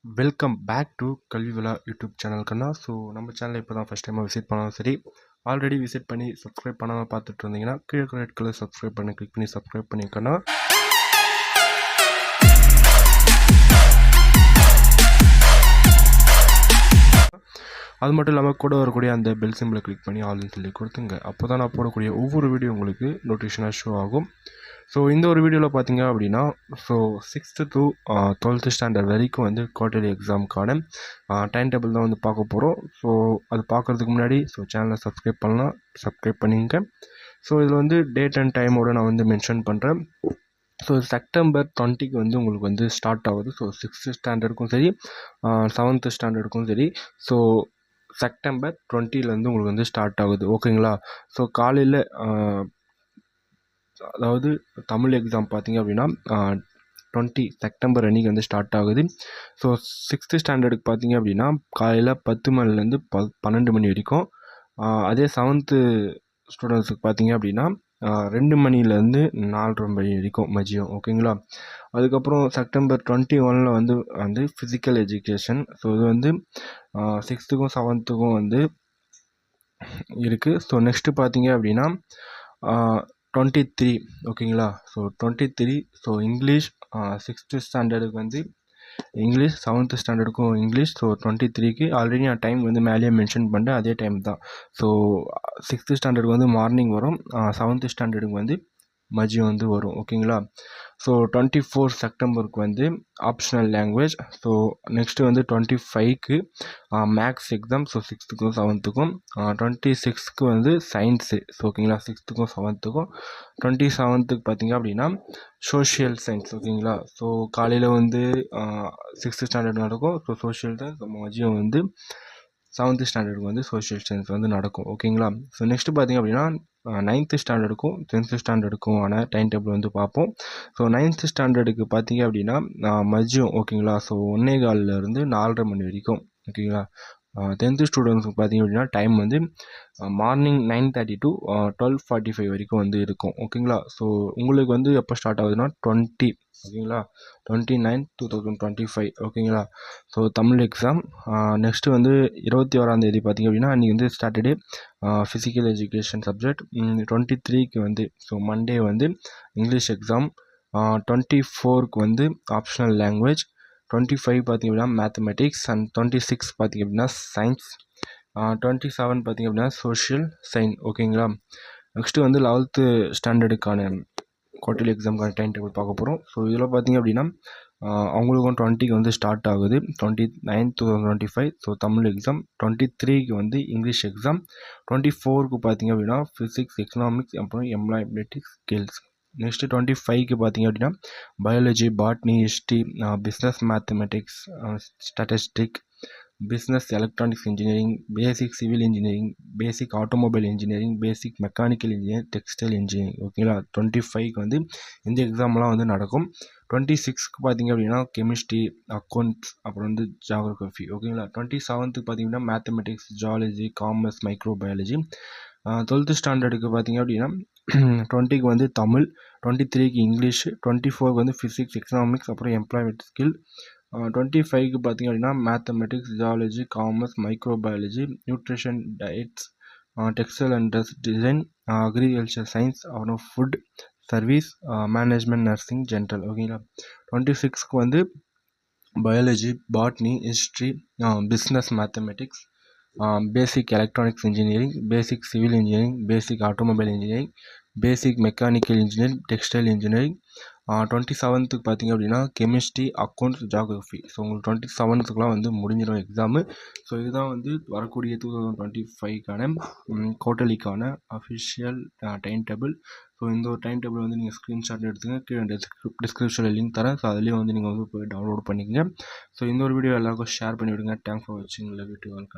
Welcome back to கல்வி விழா YouTube சேனலுக்குன்னா. So நம்ம சேனலை இப்போ தான் ஃபஸ்ட் டைமாக விசிட் பண்ணாலும் சரி, ஆல்ரெடி விசிட் பண்ணி சப்ஸ்கிரைப் பண்ணாமல் பார்த்துட்டு இருந்தீங்கன்னா கீழே ரெட் கலர் சப்ஸ்கிரைப் பண்ணி கிளிக் பண்ணி சப்ஸ்கிரைப் பண்ணிக்கோன்னா. அது மட்டும் இல்லாமல் கூட வரக்கூடிய அந்த பெல் சிம்பிளை கிளிக் பண்ணி ஆல்னு சொல்லி கொடுத்துங்க. அப்போ தான் நான் போடக்கூடிய ஒவ்வொரு வீடியோ உங்களுக்கு நோட்டிஃபிகேஷனாக ஷோ ஆகும். ஸோ இந்த ஒரு வீடியோவில் பார்த்தீங்க அப்படின்னா, so 6th to 12th standard வரைக்கும் வந்து குவார்ட்டர்லி எக்ஸாமுக்கான டைம் டேபிள் தான் வந்து பார்க்க போகிறோம். ஸோ அது பார்க்குறதுக்கு முன்னாடி சேனலை சப்ஸ்கிரைப் பண்ணலாம், சப்ஸ்கிரைப் பண்ணிங்க. ஸோ இதில் வந்து டேட் அண்ட் டைமோடு நான் வந்து மென்ஷன் பண்ணுறேன். ஸோ செப்டம்பர் 20க்கு வந்து உங்களுக்கு வந்து ஸ்டார்ட் ஆகுது. ஸோ 6th ஸ்டாண்டர்டுக்கும் சரி, 7th ஸ்டாண்டர்டுக்கும் சரி. ஸோ செப்டம்பர் 20லேருந்து உங்களுக்கு வந்து ஸ்டார்ட் ஆகுது, ஓகேங்களா. ஸோ காலையில் அதாவது தமிழ் எக்ஸாம் பார்த்தீங்க அப்படின்னா 20 செப்டம்பர் அன்றைக்கி வந்து ஸ்டார்ட் ஆகுது. ஸோ 6th ஸ்டாண்டர்டுக்கு பார்த்தீங்க அப்படின்னா காலையில் 10 மணிலேருந்து 12 மணி வரைக்கும். அதே 7th ஸ்டூடெண்ட்ஸுக்கு பார்த்தீங்க அப்படின்னா 2 மணிலேருந்து 4:30 மணி வரைக்கும் மதியம், ஓகேங்களா. அதுக்கப்புறம் செப்டம்பர் 21 வந்து ஃபிசிக்கல் எஜுகேஷன். ஸோ இது வந்து 6th-க்கும் 7th-க்கும் வந்து இருக்குது. ஸோ நெக்ஸ்ட்டு பார்த்தீங்க அப்படின்னா 23, ஓகேங்களா. ஸோ 23, ஸோ இங்கிலீஷ் 6th ஸ்டாண்டர்டுக்கு வந்து இங்கிலீஷ், 7th ஸ்டாண்டர்டுக்கும் இங்கிலீஷ். ஸோ 23க்கு ஆல்ரெடி நான் டைம் வந்து மேலேயே மென்ஷன் பண்ணிட்டேன், அதே டைம் தான். ஸோ 6th ஸ்டாண்டர்டுக்கு வந்து மார்னிங் வரும், 7th ஸ்டாண்டர்டுக்கு வந்து மதியம் வந்து வரும், ஓகேங்களா. ஸோ 24 செப்டம்பருக்கு வந்து ஆப்ஷனல் லாங்குவேஜ். ஸோ நெக்ஸ்ட்டு வந்து 25க்கு மேக்ஸ் எக்ஸாம். ஸோ 6th-க்கும் 7th-க்கும். 26க்கு வந்து சயின்ஸு. ஸோ ஓகேங்களா, 6th-க்கும் 7th-க்கும். 27க்கு பார்த்தீங்க அப்படின்னா சோஷியல் சயின்ஸ், ஓகேங்களா. ஸோ காலையில் வந்து 6th ஸ்டாண்டர்ட் நடக்கும். So social science. மதியம் வந்து 7th ஸ்டாண்டர்டுக்கு வந்து சோஷியல் சயின்ஸ் வந்து நடக்கும், ஓகேங்களா. ஸோ நெக்ஸ்ட்டு பார்த்தீங்க அப்படின்னா 9th ஸ்டாண்டர்டுக்கும் 10th ஸ்டாண்டர்டுக்குமான டைம் டேபிள் வந்து பார்ப்போம். ஸோ 9th ஸ்டாண்டர்டுக்கு பார்த்தீங்க அப்படின்னா மதியம், ஓகேங்களா. ஸோ 1:15 4:30 மணி வரைக்கும், ஓகேங்களா. 10th ஸ்டூடெண்ட்ஸுக்கு பார்த்தீங்க அப்படின்னா டைம் வந்து மார்னிங் 9:30 to 12:45 வரைக்கும் வந்து இருக்கும், ஓகேங்களா. ஸோ உங்களுக்கு வந்து எப்போ ஸ்டார்ட் ஆகுதுன்னா 20, ஓகேங்களா, 29/2025, ஓகேங்களா. So Tamil exam. நெக்ஸ்ட்டு வந்து 21 பார்த்தீங்க அப்படின்னா அன்றைக்கி வந்து சாட்டர்டே ஃபிசிக்கல் எஜுகேஷன் சப்ஜெக்ட். 23க்கு வந்து ஸோ மண்டே வந்து இங்கிலீஷ் எக்ஸாம். 24க்கு வந்து ஆப்ஷனல் லாங்குவேஜ். 25 பார்த்திங்க அப்படின்னா மேத்தமெட்டிக்ஸ். அண்ட் 26 பார்த்திங்க அப்படின்னா சயின்ஸ். 27 பார்த்திங்க அப்படின்னா சோஷியல் சயின்ஸ், ஓகேங்களா. நெக்ஸ்ட்டு வந்து 11th ஸ்டாண்டர்டுக்கான குவார்ட்டர்லி எக்ஸாமுக்கான டைம் டேபிள் பார்க்க போகிறோம். ஸோ இதில் பார்த்திங்க அப்படின்னா அவங்களுக்கும் 20க்கு வந்து ஸ்டார்ட் ஆகுது, 29 2025. So Tamil exam. 23க்கு வந்து இங்கிலீஷ் எக்ஸாம். 24க்கு பார்த்திங்க அப்படின்னா ஃபிசிக்ஸ், எக்கனாமிக்ஸ், அப்புறம் எம்ப்ளாயபிலிட்டி ஸ்கில்ஸ். நெக்ஸ்ட்டு 25க்கு பார்த்திங்க அப்படின்னா biology, botany, history, business mathematics, statistic, business electronics engineering, basic civil engineering, basic automobile engineering, basic mechanical engineering, textile engineering, ஓகேங்களா. 25க்கு வந்து இந்த எக்ஸாம்லாம் வந்து நடக்கும். 26க்கு பார்த்திங்க அப்படின்னா கெமிஸ்ட்ரி, அக்கௌண்ட்ஸ், அப்புறம் வந்து ஜியாகிரஃபி, ஓகேங்களா. 27க்கு பார்த்திங்கன்னா mathematics, zoology, commerce, microbiology. 12th ஸ்டாண்டர்டுக்கு பார்த்திங்க அப்படின்னா 20க்கு வந்து தமிழ், 23க்கு இங்கிலீஷ், 24க்கு வந்து ஃபிசிக்ஸ், எக்கனாமிக்ஸ், அப்புறம் எம்ப்ளாய்மெண்ட் ஸ்கில். 25க்கு பார்த்திங்க அப்படின்னா mathematics, geology, commerce, microbiology, nutrition, diets, textile and dress design, agriculture science, அப்புறம் food service, management, nursing, general, ஓகேங்களா. 26க்கு வந்து biology, botany, history, business mathematics, basic electronics engineering, basic civil engineering, basic automobile engineering, basic mechanical engineering, textile engineering. 27க்கு பார்த்திங்க அப்படின்னா chemistry, accounts, geography. So உங்களுக்கு 27க்குலாம் வந்து முடிஞ்சிடும் எக்ஸாமு. ஸோ இதுதான் வந்து வரக்கூடிய 2025க்கான குவார்ட்டர்லிக்கான அஃபிஷியல் டைம் டேபிள். ஸோ இந்த ஒரு டைம் டேபிள் வந்து நீங்கள் ஸ்க்ரீன்ஷாட் எடுத்துங்க, கீழே டிஸ்கிரிப்ஷனில் லிங்க் தரேன். ஸோ அதுலேயும் வந்து நீங்கள் வந்து போய் டவுன்லோட் பண்ணிக்கங்க. ஸோ இந்த ஒரு வீடியோ எல்லாருக்கும் ஷேர் பண்ணி விடுங்க. தேங்க்ஸ் ஃபார் வாட்சிங். Love you to all.